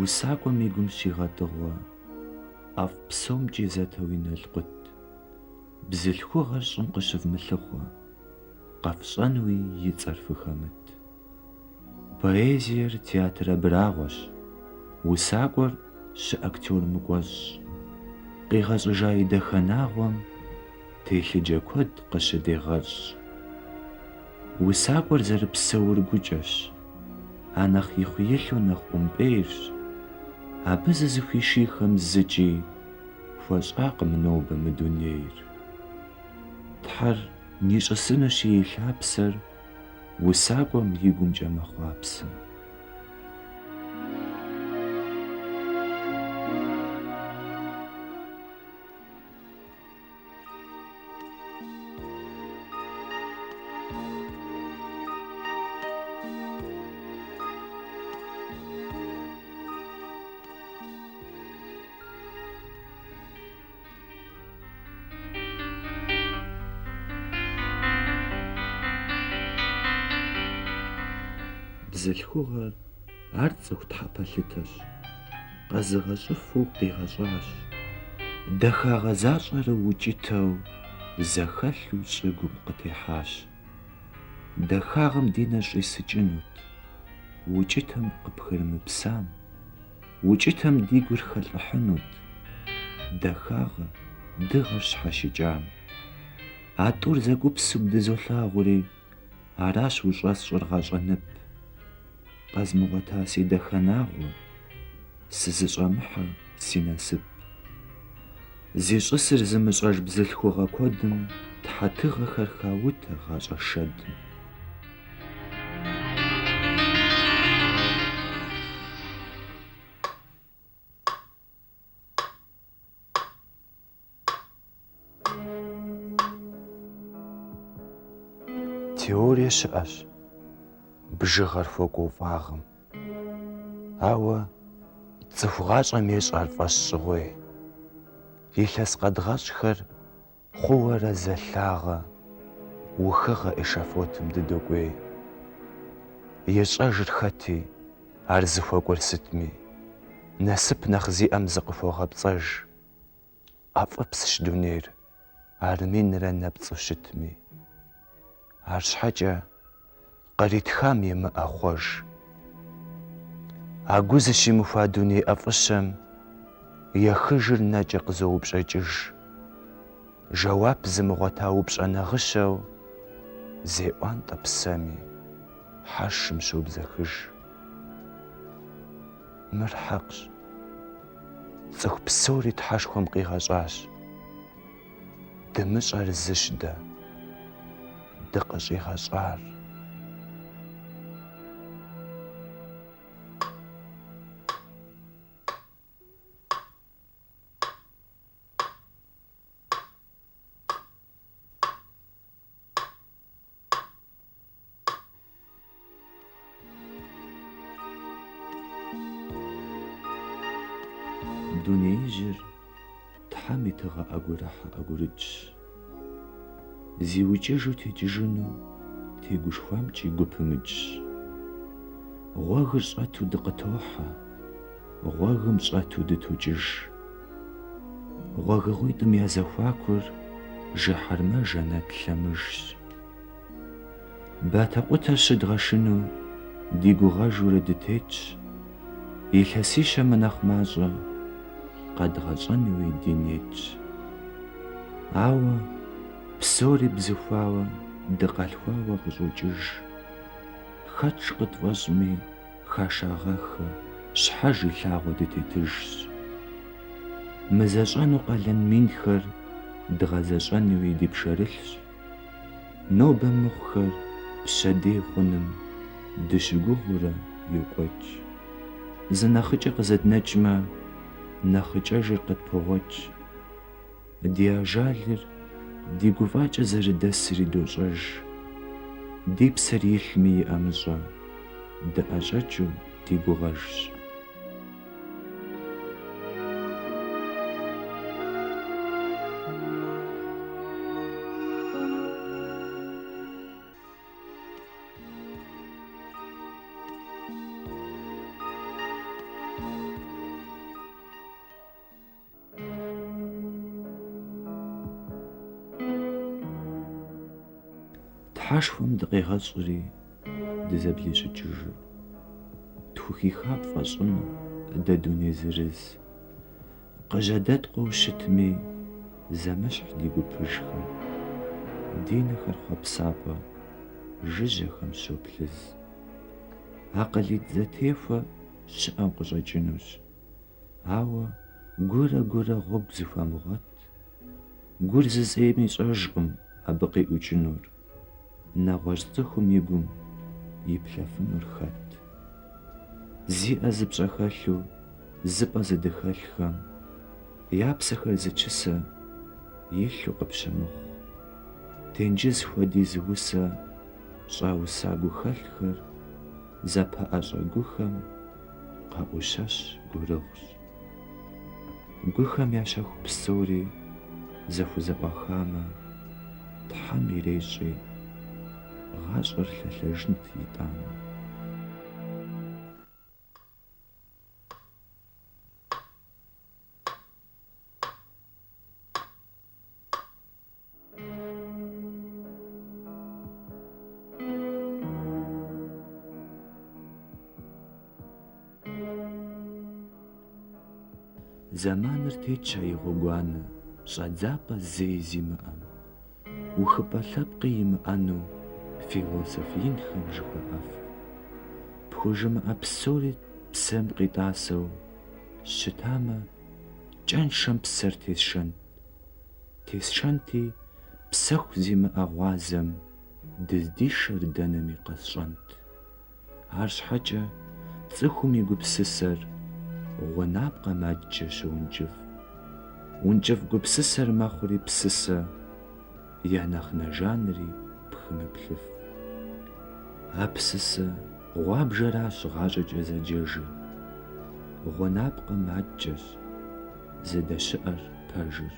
Усакӏуэм и гум щигъэтӏыгъуэ ӏэфӏ псомкӏи зэтэу и налкъут, бзылъхугъэр щӏым къыщывмылъыхъуэ, къэфщӏэнуи и цӏэр фыхэмыт. Поэзиер театр абрагъуэщ, усакӏуэр щыактер мыкӏуэщӏщ. Къигъэщӏыжа и дахэнагъуэм телъыджэ куэд къыщыдегъэщӏ. Усакӏуэр зэрыпсэур гукӏэщ, анэхъ ихъуилъу нэхъ ӏумпӏейрщ. Абы зызыхуишийхэм зыкӏи хуэщӏакъым нобэ мы дунейр. Тхьэр нищӏысынущи и лъапсэр усакӏуэм и гумкӏэ мэхъуапсэ. Бзылъхугъэр ар цӏыху тхьэпэлъытэщ, къэзыгъэщӏыфу къигъэщӏащ. Дахагъэ защӏэрэ укӏытэу зэхэлъу щӏыгум къытехьащ. Дахагъэм ди нэр щӏисыкӏынут, укӏытэм къыпхырымыпсам, укӏытэм ди гур хэлӏыхьынут. Дахагъэ дыгъэр щхьэщыкӏам. А тӏур зэгупсу дызолъагъури, аращ ущӏэсщӏыр гъэщӏэнып. Къэзмыгъуэта си дахэнагъуэ, сызыщӏэмыхьэ си насып. Зищӏысыр зымыщӏэж бзылъхугъэ куэдым тхьэтыгъэхэр хаутэ гъащӏэ шэдым. Теорие щыӏэщ бжыгъэр хуэкӏуэувагъым, ауэ цӏыху гъащӏэм ещӏ ар фӏэщ щӏыгъуей. Илъэс къэдгъэщӏхэр хъууэрэ зэлъагъэ, ухыгъэ эшафотым дыдокӏуей. Ищӏэжыр хэти, ар зыхуэкӏуэр сытми, насып нэхъ зиӏэм зыкъыхуогъэпцӏэж. ӏэфӏыпсщ дунейр, ар минрэ нэпцӏу щытми. Арщхьэкӏэ къритхам имыӏэ хъуэж. А гу зыщимыхуа дуней ӏэфӏыщэм ехыжыр нэкӏэ къызоупщӏэкӏыж. Жэуап зымыгъуэта упщӏэ нэгъыщэу зеӏуантӏэ псэми, хьэшым щобзэхыж. Мыр хьэкъщ, цӏыху псори тхьэшхуэм къигъэщӏащ. Дымыщӏэр зыщ дэ, дыкъыщӏигъэщӏар. Дунеижьыр Тхьэм и тыгъэ ӏэгурыхьэ ӏэгурыдж. Зиукӏыжу текӏыжыну тегушхуамкӏи гупымыдж. Гъуэгыр щӏэту дыкъытохьэ, гъуэгым щӏэту дытокӏыж. Гъуэгыгъуитӏым я зэхуакур жыхьэрмэ жэнэт лъэмыжщ. Батэкъутэ щыдгъэшыну ди гугъэжурэ дытетщ. Илъэсищэмэ нэхъ мащӏэ, къэдгъэщӏэнуи ди нетщ. Ауэ псори бзыхуауэ, дыкъалъхуауэ къыщӏокӏыж. Хэт шкъытфӏэщӏми хашагъэхэ, щхьэж илъагъуэ дытетыжщ. Мызэщӏэну къалэн минхэр дгъэзэщӏэнуи ди пшэрылъщ. Нобэ мыхъухэр пщэдей хъуным дыщыгугъыурэ йокӏуэкӏ. Зы нэхъыкӏэ къызэднэкӏмэ, нэхъыкӏэжыр къытпогъуэкӏ. Ди ажалыр ди гуфӏакӏэ зэрыдэсри дощӏэж. Ди псэр илъми и ӏэмыщӏэ, дыӏэщӏэкӏыу ди гугъэжщ. Хьэшхуэм дыкъегъэщӏри дызэблэщӏыкӏыжыр. Тхухиха пфӏэщӏыну дэ дуней зырыз. Къыжьэдэткъуэу щытми зэмыщхь ди гупыжхэм. Ди нэхэр хъуэпсапӏэ жыжьэхэм щоплъыз. Акъылитӏ зэтехуэ щыӏэу къыщӏэкӏынущ. Ауэ гурэ гъуэгу зыхуэмыгъуэт. Гур зызӏейм ищӏэжкъым абы къиӏукӏынур. Нэгъуэщӏ цӏыхум и гум иплъэфынур хэт? Зиӏэ зыпщӏэхэлъу зыпӏэ зыдыхэлъхэм я псэхэр зычысэ илъу къыпщымыхъу. Тенджыз хуэдиз усэ щӏауса гухэлъхэр зэпэӏэщӏэ гухэм къэӏущэщ гурыгъущ. Гухэм я щэху псори зэхузэӏуахамэ, Тхьэм ирещӏи гъащӏэр лъэлъэжынт итӏанэ. Зэманыр тетщ и гъуэгуанэ, щӏадзапӏэ зэи зимыӏэм. Ухыпӏэ лъэпкъи имыӏэну философ инхэм жыхуэӏэф. Пхужымыӏэ псори псэм къитӏасэу щытамэ, кӏэншэм псэр тесшэнт. Тесшэнти псэху зимыӏэ гъуазэм дыздишэр дэнэми къэсщӏэнт. Арщхьэкӏэ цӏыхум и гупсысэр гъуэнапкъэ мэджэ щоункӏыф. Ункӏыф гупсысэр мэхъури псысэ, я нэхъ нэжанри пхымыплъыф. А псысэ гъуабжэращ гъащӏэкӏэ зэджэжыр. Гъуэнапкъэ маджэщ зыдэщыӏэр пэжыр.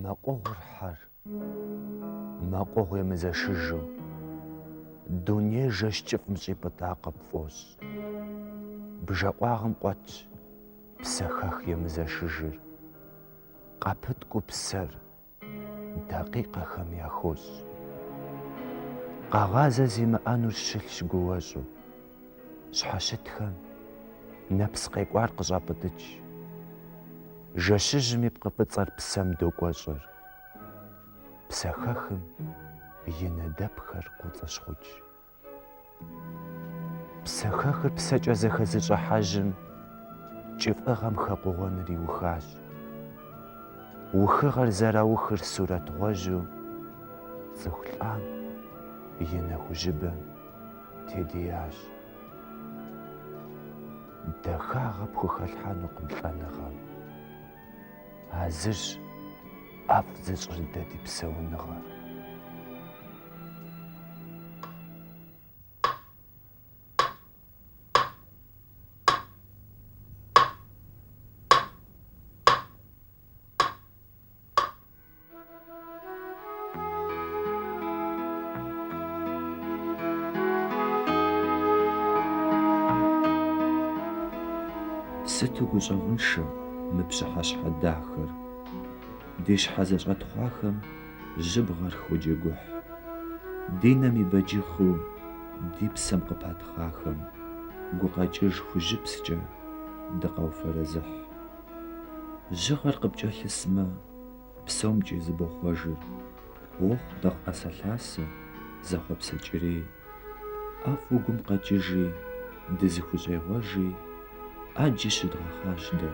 Мэкъугъур хьэр, мэкъугъу емызэшыжу, дуней жэщ кӏыфӏым щӏипӏытӏа къыпфӏощӏ. Бжэкъуагъым къуэтщ псэхэх емызэшыжыр. Къэпыткӏуу псэр дакъикъэхэм яхощӏ. Къэгъазэ зимыӏэнур щылъщ гууэщӏу. Щхьэщытхэм нэпс къекӏуар къыщӏапӏытӏыкӏ. Жэщыжьым и пкъыфӏыцӏэр псэм докӏуэщӏыр. Псэхэхым и нэдэпхэр къоцӏыщхъукӏ. Псэхэхыр псэкӏэ зэхэзыщӏыхьэжьым кӏыфӏыгъэм хэкъугъуэныр иухащ. Ухыгъэр зэраухыр сурэт гъуэжьу цӏыху лӏам и нэхужьыбэм тедиящ. Дахагъэ пхухэлъхьэнукъым лӏэныгъэм. А зыщ ӏэфӏ зыщӏыр дэ ди псэуныгъэр. Сыту гущӏэгъуншэ мы пщыхьэщхьэ дахэр. Ди щхьэ зэщӏэтхъуахэм жьыбгъэр ходжэгухь. Ди нэм и бэджыхъуу ди псэм къыпатхъахэм гукъэкӏыж хужьыпскӏэ дыкъауфэрэзыхь. Жьыгъэр къыпкӏэлъысмэ, псомкӏи зыбохъуэжыр. Уэхъу дыкъыӏэсэлъасэ, зэхъуэпсэкӏырей. ӏэфӏу гум къэкӏыжи, дызыхущӏегъуэжи, ӏэджи щыдгъэхъащ дэ,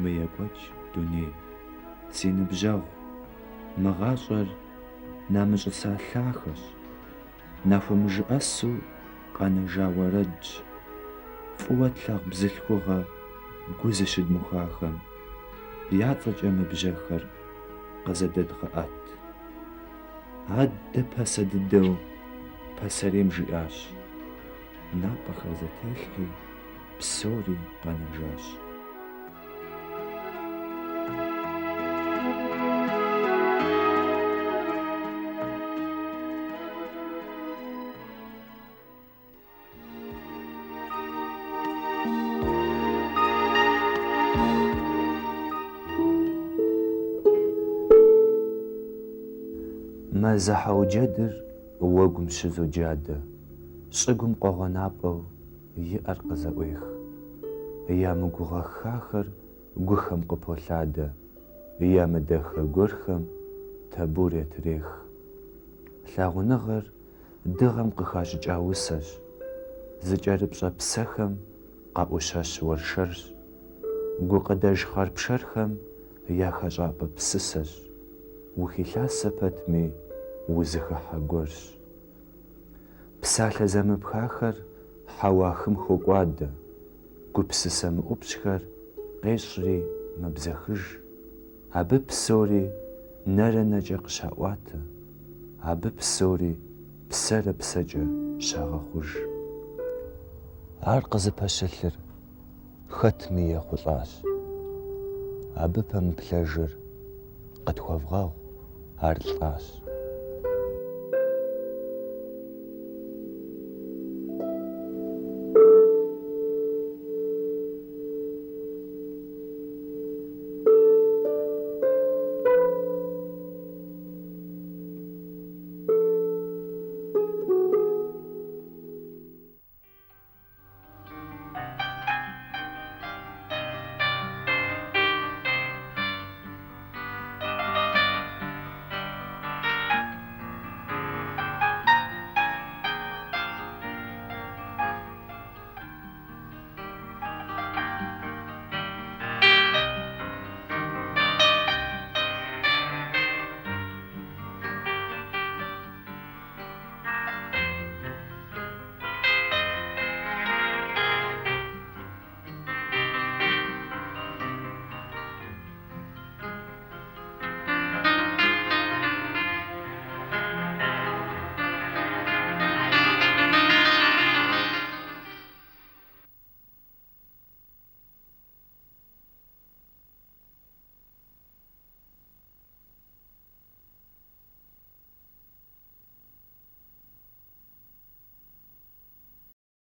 мыекӏуэкӏ дунейм. Си ныбжьэгъу, мы гъащӏэр намыщӏыса лъахэщ, нахуэмыжыӏэсу къэнэжа уэрэдщ. Фӏыуэ тлъагъу бзылъхугъэ гу зыщыдмыхуахэм я цӏэкӏэ мы бжьэхэр къызэдэдгъэӏэт. Адэ пасэ дыдэу пасарейм жиӏащ: напӏэхэр зэтелъхи, псори къэнэжащ. Мэзыхьэу джэдыр уэгум щызоджадэ, щӀыгум къуэгъэнапӀэу иӀэр къызэӀуех. Ямыгугъэх хахэр гухэм къыполъадэ, ямыдэхэ гуэрхэм тэбур етрех. Лъагъуныгъэр дыгъэм къыхащӀыкӀа усэщ, зыкӀэрыпщӀэ псэхэм къаӀущэщ уэршэрщ, гукъыдэж хъарпшэрхэм яхэщӀапӀэ псысэщ, ухилъасэ пэтми узыхыхьэ гуэрщ. Псалъэ зэмыпхахэр хьэуахым хокӀуадэ, гупсысэ мыӀупщхэр къещӀри мэбзэхыж, абы псори нэрэ-нэкӀэ къыщаӀуатэ, абы псори псэрэ-псэкӀэ щагъэхъуж. Ар къызыпэщылъыр хэтми ехъулӀащ, абы пэмыплъэжыр къытхуэвгъэгъу, ар лӀащ.